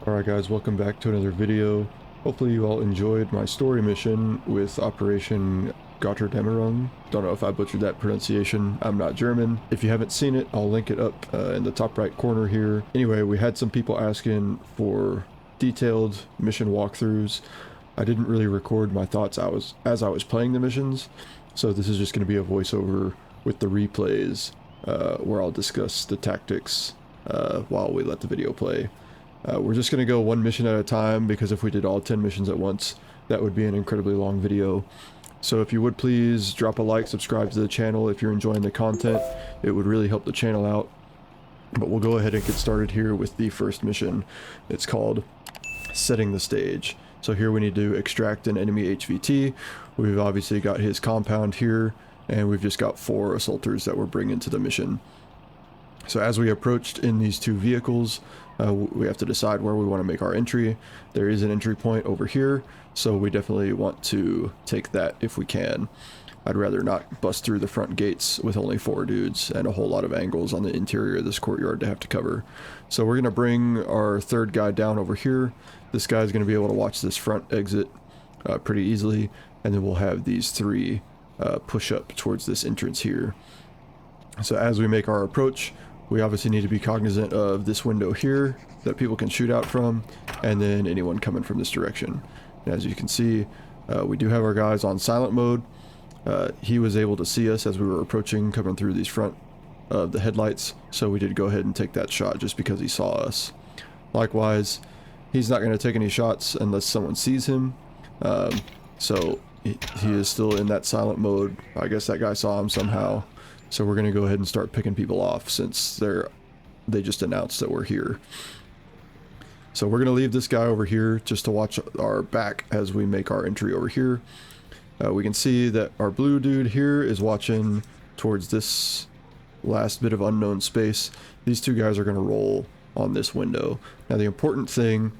Alright guys, welcome back to another video. Hopefully you all enjoyed my story mission with Operation Gotterdammerung. Don't know if I butchered that pronunciation, I'm not German. If you haven't seen it, I'll link it up in the top right corner here. Anyway, we had some people asking for detailed mission walkthroughs. I didn't really record my thoughts as I was playing the missions, so this is just going to be a voiceover with the replays where I'll discuss the tactics while we let the video play. We're just going to go one mission at a time because if we did all 10 missions at once, that would be an incredibly long video. So if you would please drop a like, subscribe to the channel if you're enjoying the content. It would really help the channel out. But we'll go ahead and get started here with the first mission. It's called Setting the Stage. So here we need to extract an enemy HVT. We've obviously got his compound here, and we've just got 4 assaulters that we're bringing to the mission. So as we approached in these 2 vehicles, we have to decide where we want to make our entry. There is an entry point over here, so we definitely want to take that if we can. I'd rather not bust through the front gates with only 4 dudes and a whole lot of angles on the interior of this courtyard to have to cover. So we're going to bring our 3rd guy down over here. This guy's going to be able to watch this front exit pretty easily, and then we'll have these 3 push up towards this entrance here. So as we make our approach, we obviously need to be cognizant of this window here that people can shoot out from, and then anyone coming from this direction. And as you can see, we do have our guys on silent mode. He was able to see us as we were approaching, coming through these front of the headlights, so we did go ahead and take that shot just because he saw us. Likewise, he's not going to take any shots unless someone sees him, so he is still in that silent mode. I guess that guy saw him somehow. So we're going to go ahead and start picking people off since they just announced that we're here. So we're going to leave this guy over here just to watch our back as we make our entry over here. We can see that our blue dude here is watching towards this last bit of unknown space. These 2 guys are going to roll on this window. Now the important thing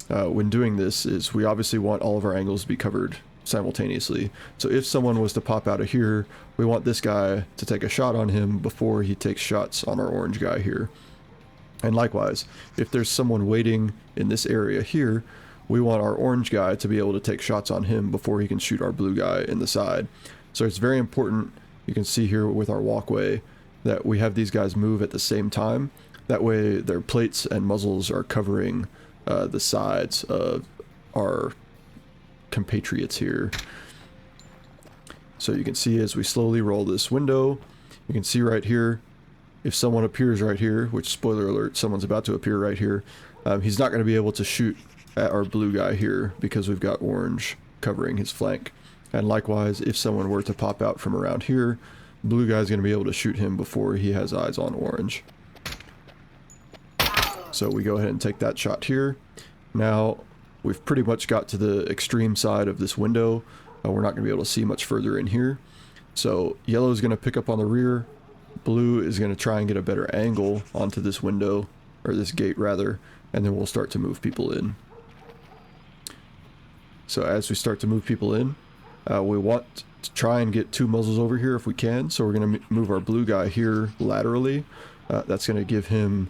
when doing this is we obviously want all of our angles to be covered simultaneously. So if someone was to pop out of here, we want this guy to take a shot on him before he takes shots on our orange guy here. And likewise, if there's someone waiting in this area here, we want our orange guy to be able to take shots on him before he can shoot our blue guy in the side. So it's very important, you can see here with our walkway, that we have these guys move at the same time. That way their plates and muzzles are covering the sides of our compatriots here. So you can see as we slowly roll this window, you can see right here, if someone appears right here, which spoiler alert, someone's about to appear right here, he's not going to be able to shoot at our blue guy here because we've got orange covering his flank. And likewise, if someone were to pop out from around here, blue guy's going to be able to shoot him before he has eyes on orange. So we go ahead and take that shot here. Now we've pretty much got to the extreme side of this window. We're not going to be able to see much further in here. So yellow is going to pick up on the rear. Blue is going to try and get a better angle onto this window, or this gate rather, and then we'll start to move people in. So as we start to move people in, we want to try and get 2 muzzles over here if we can. So we're going to move our blue guy here laterally. That's going to give him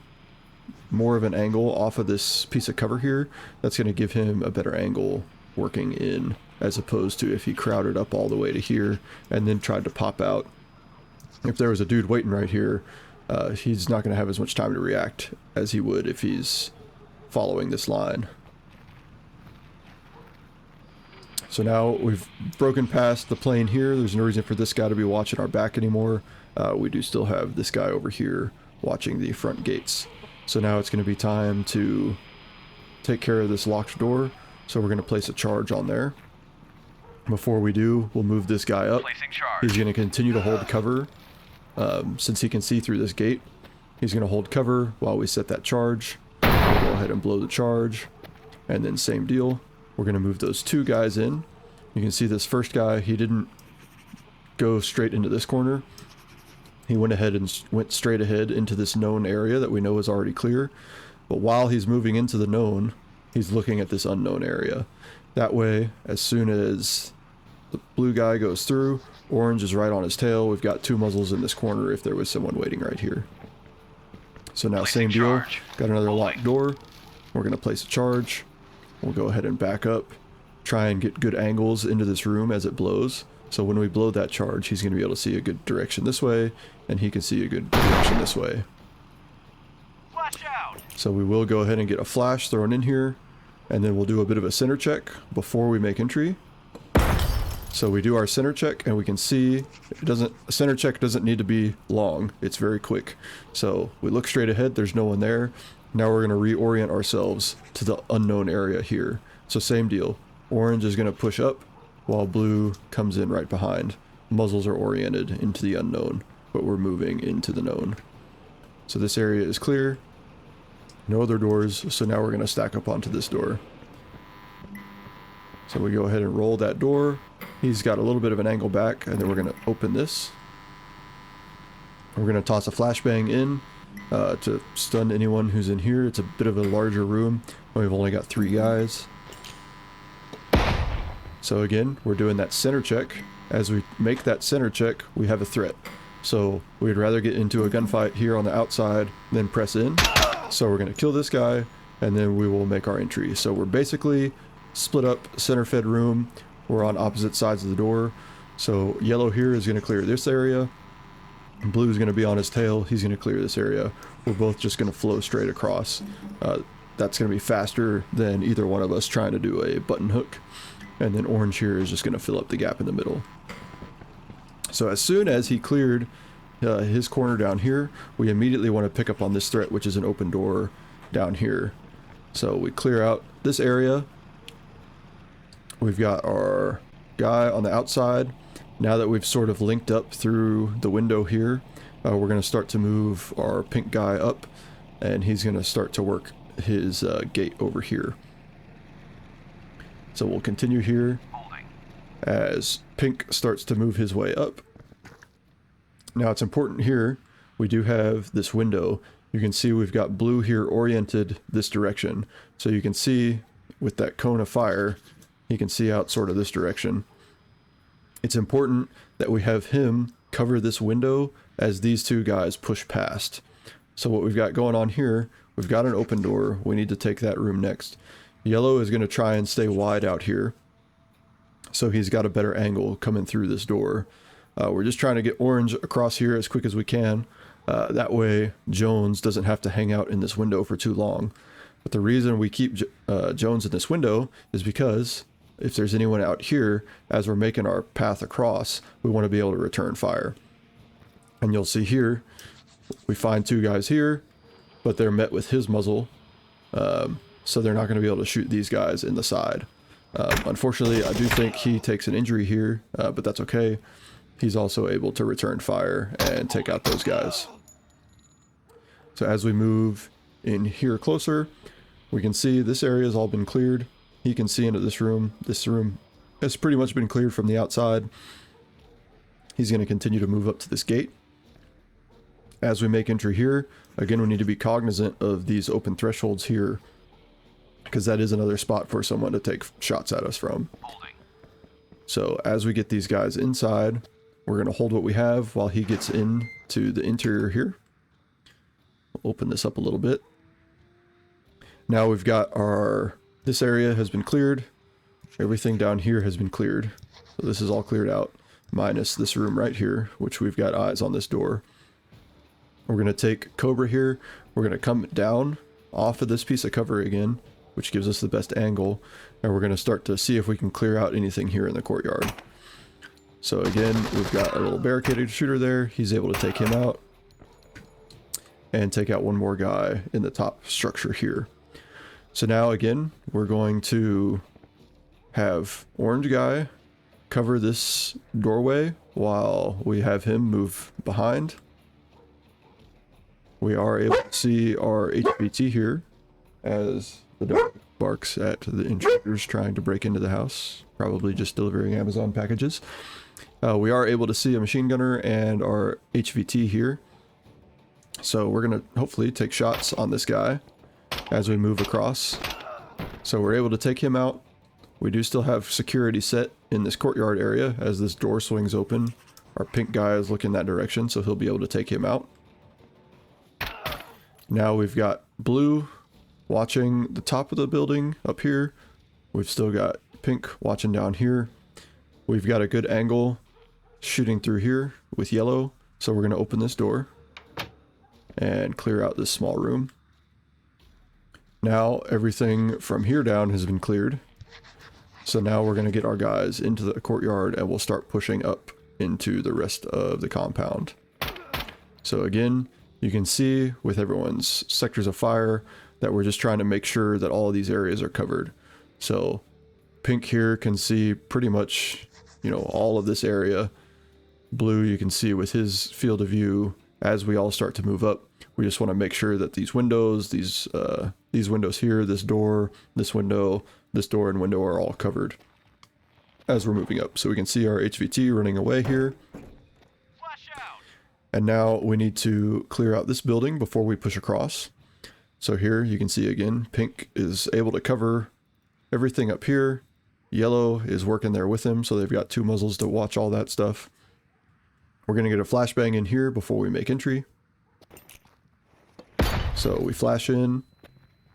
more of an angle off of this piece of cover here. That's going to give him a better angle working in, as opposed to if he crowded up all the way to here and then tried to pop out. If there was a dude waiting right here, he's not going to have as much time to react as he would if he's following this line. So now we've broken past the plane here. There's no reason for this guy to be watching our back anymore. We do still have this guy over here watching the front gates. So now it's going to be time to take care of this locked door. So we're going to place a charge on there. Before we do, we'll move this guy up. He's going to continue to hold cover. Since he can see through this gate, he's going to hold cover while we set that charge. We'll go ahead and blow the charge. And then same deal. We're going to move those 2 guys in. You can see this first guy, he didn't go straight into this corner. He went ahead and went straight ahead into this known area that we know is already clear. But while he's moving into the known, he's looking at this unknown area. That way, as soon as the blue guy goes through, orange is right on his tail. We've got 2 muzzles in this corner if there was someone waiting right here. So now same deal, got another locked door. We're going to place a charge. We'll go ahead and back up. Try and get good angles into this room as it blows. So when we blow that charge, he's going to be able to see a good direction this way, and he can see a good direction this way. Flash out. So we will go ahead and get a flash thrown in here, and then we'll do a bit of a center check before we make entry. So we do our center check, and we can see a center check doesn't need to be long. It's very quick. So we look straight ahead, there's no one there. Now we're going to reorient ourselves to the unknown area here. So same deal. Orange is going to push up while blue comes in right behind. Muzzles are oriented into the unknown, but we're moving into the known. So this area is clear. No other doors, so now we're going to stack up onto this door. So we go ahead and roll that door. He's got a little bit of an angle back, and then we're going to open this. We're going to toss a flashbang in to stun anyone who's in here. It's a bit of a larger room. We've only got 3 guys. So again, we're doing that center check. As we make that center check, we have a threat. So we'd rather get into a gunfight here on the outside than press in. So we're going to kill this guy, and then we will make our entry. So we're basically split up center fed room. We're on opposite sides of the door. So yellow here is going to clear this area. Blue is going to be on his tail. He's going to clear this area. We're both just going to flow straight across. That's going to be faster than either one of us trying to do a button hook. And then orange here is just going to fill up the gap in the middle. So as soon as he cleared his corner down here, we immediately want to pick up on this threat, which is an open door down here. So we clear out this area. We've got our guy on the outside. Now that we've sort of linked up through the window here, we're going to start to move our pink guy up, and he's going to start to work his gate over here. So we'll continue here as pink starts to move his way up. Now it's important here, we do have this window. You can see we've got blue here oriented this direction. So you can see with that cone of fire, you can see out sort of this direction. It's important that we have him cover this window as these 2 guys push past. So what we've got going on here, we've got an open door. We need to take that room next. Yellow is going to try and stay wide out here, so he's got a better angle coming through this door. We're just trying to get orange across here as quick as we can. That way Jones doesn't have to hang out in this window for too long. But the reason we keep Jones in this window is because if there's anyone out here, as we're making our path across, we want to be able to return fire. And you'll see here, we find 2 guys here, but they're met with his muzzle. So they're not going to be able to shoot these guys in the side. Unfortunately, I do think he takes an injury here, but that's okay. He's also able to return fire and take out those guys. So as we move in here closer, we can see this area has all been cleared. He can see into this room. This room has pretty much been cleared from the outside. He's going to continue to move up to this gate. As we make entry here, again, we need to be cognizant of these open thresholds here, because that is another spot for someone to take shots at us from. So as we get these guys inside, we're going to hold what we have while he gets into the interior here. We'll open this up a little bit. Now we've got this area has been cleared. Everything down here has been cleared. So this is all cleared out, minus this room right here, which we've got eyes on this door. We're going to take Cobra here. We're going to come down off of this piece of cover again, which gives us the best angle, and we're going to start to see if we can clear out anything here in the courtyard. So again, we've got a little barricaded shooter there. He's able to take him out and take out one more guy in the top structure here. So now again, we're going to have orange guy cover this doorway while we have him move behind. We are able to see our HVT here as the dog barks at the intruders trying to break into the house, probably just delivering Amazon packages. We are able to see a machine gunner and our HVT here. So we're going to hopefully take shots on this guy as we move across. So we're able to take him out. We do still have security set in this courtyard area as this door swings open. Our pink guy is looking that direction, so he'll be able to take him out. Now we've got blue watching the top of the building up here. We've still got pink watching down here. We've got a good angle shooting through here with yellow. So we're going to open this door and clear out this small room. Now everything from here down has been cleared. So now we're going to get our guys into the courtyard and we'll start pushing up into the rest of the compound. So again, you can see with everyone's sectors of fire that we're just trying to make sure that all of these areas are covered. So pink here can see pretty much, you know, all of this area. Blue, you can see with his field of view as we all start to move up. We just want to make sure that these windows, these windows here, this door, this window, this door and window are all covered as we're moving up. So we can see our HVT running away here. Flash out. And now we need to clear out this building before we push across. So here you can see again, pink is able to cover everything up here. Yellow is working there with him, so they've got two muzzles to watch all that stuff. We're going to get a flashbang in here before we make entry. So we flash in,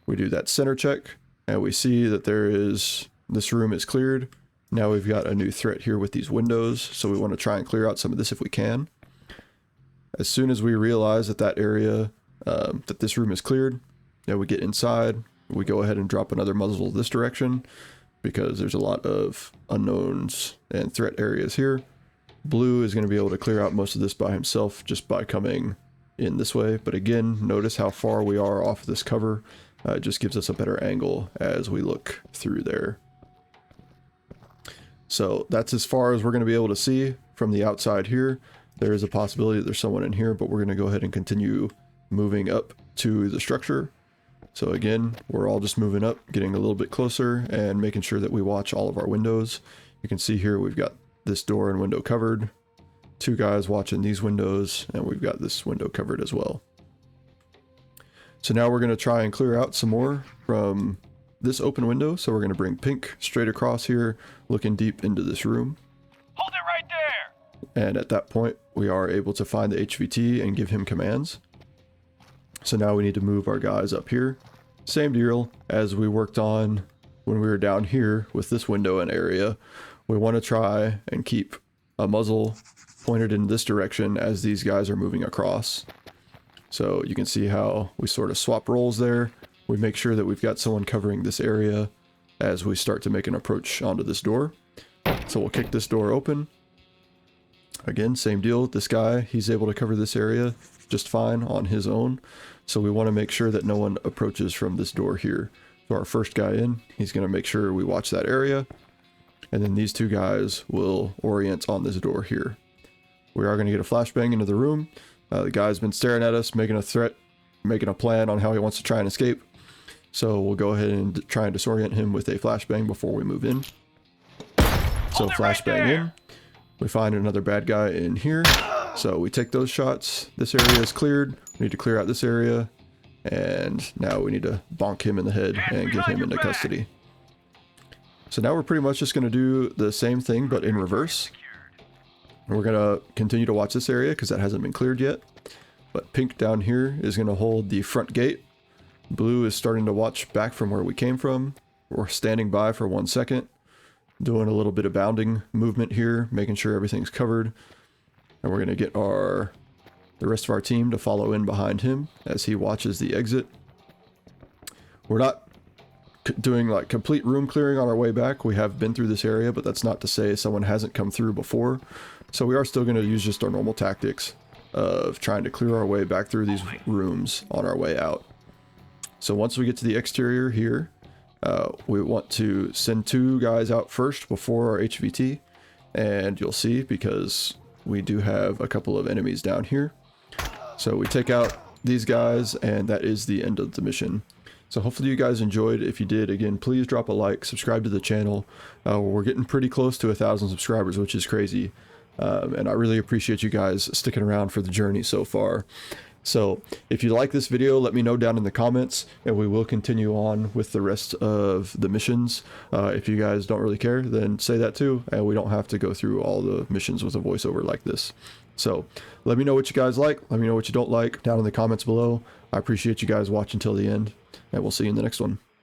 we do that center check, and we see that this room is cleared. Now we've got a new threat here with these windows, so we want to try and clear out some of this if we can. As soon as we realize that that area, that this room is cleared, now we get inside, we go ahead and drop another muzzle this direction, because there's a lot of unknowns and threat areas here. Blue is going to be able to clear out most of this by himself just by coming in this way. But again, notice how far we are off this cover. It just gives us a better angle as we look through there. So that's as far as we're going to be able to see from the outside here. There is a possibility that there's someone in here, but we're going to go ahead and continue moving up to the structure. So again, we're all just moving up, getting a little bit closer and making sure that we watch all of our windows. You can see here we've got this door and window covered, two guys watching these windows, and we've got this window covered as well. So now we're going to try and clear out some more from this open window. So we're going to bring pink straight across here, looking deep into this room. Hold it right there. And at that point, we are able to find the HVT and give him commands. So now we need to move our guys up here. Same deal as we worked on when we were down here with this window and area. We want to try and keep a muzzle pointed in this direction as these guys are moving across. So you can see how we sort of swap roles there. We make sure that we've got someone covering this area as we start to make an approach onto this door. So we'll kick this door open. Again, same deal. This guy, he's able to cover this area just fine on his own. So we want to make sure that no one approaches from this door here. So our first guy in, he's going to make sure we watch that area. And then these two guys will orient on this door here. We are going to get a flashbang into the room. The guy's been staring at us, making a threat, making a plan on how he wants to try and escape. So we'll go ahead and try and disorient him with a flashbang before we move in. So flashbang in. We find another bad guy in here. So we take those shots. This area is cleared. We need to clear out this area. And now we need to bonk him in the head and get him into custody. So now we're pretty much just going to do the same thing, but in reverse. We're going to continue to watch this area because that hasn't been cleared yet. But pink down here is going to hold the front gate. Blue is starting to watch back from where we came from. We're standing by for 1 second. Doing a little bit of bounding movement here, making sure everything's covered. And we're going to get the rest of our team to follow in behind him as he watches the exit. We're not doing like complete room clearing on our way back. We have been through this area, but that's not to say someone hasn't come through before. So we are still going to use just our normal tactics of trying to clear our way back through these rooms on our way out. So once we get to the exterior here, we want to send 2 guys out first before our HVT. And you'll see because we do have a couple of enemies down here. So we take out these guys and that is the end of the mission. So hopefully you guys enjoyed. If you did, again, please drop a like, subscribe to the channel. We're getting pretty close to 1,000 subscribers, which is crazy. And I really appreciate you guys sticking around for the journey so far. So if you like this video, let me know down in the comments and we will continue on with the rest of the missions. If you guys don't really care, then say that too. And we don't have to go through all the missions with a voiceover like this. So let me know what you guys like. Let me know what you don't like down in the comments below. I appreciate you guys watching till the end, and we'll see you in the next one.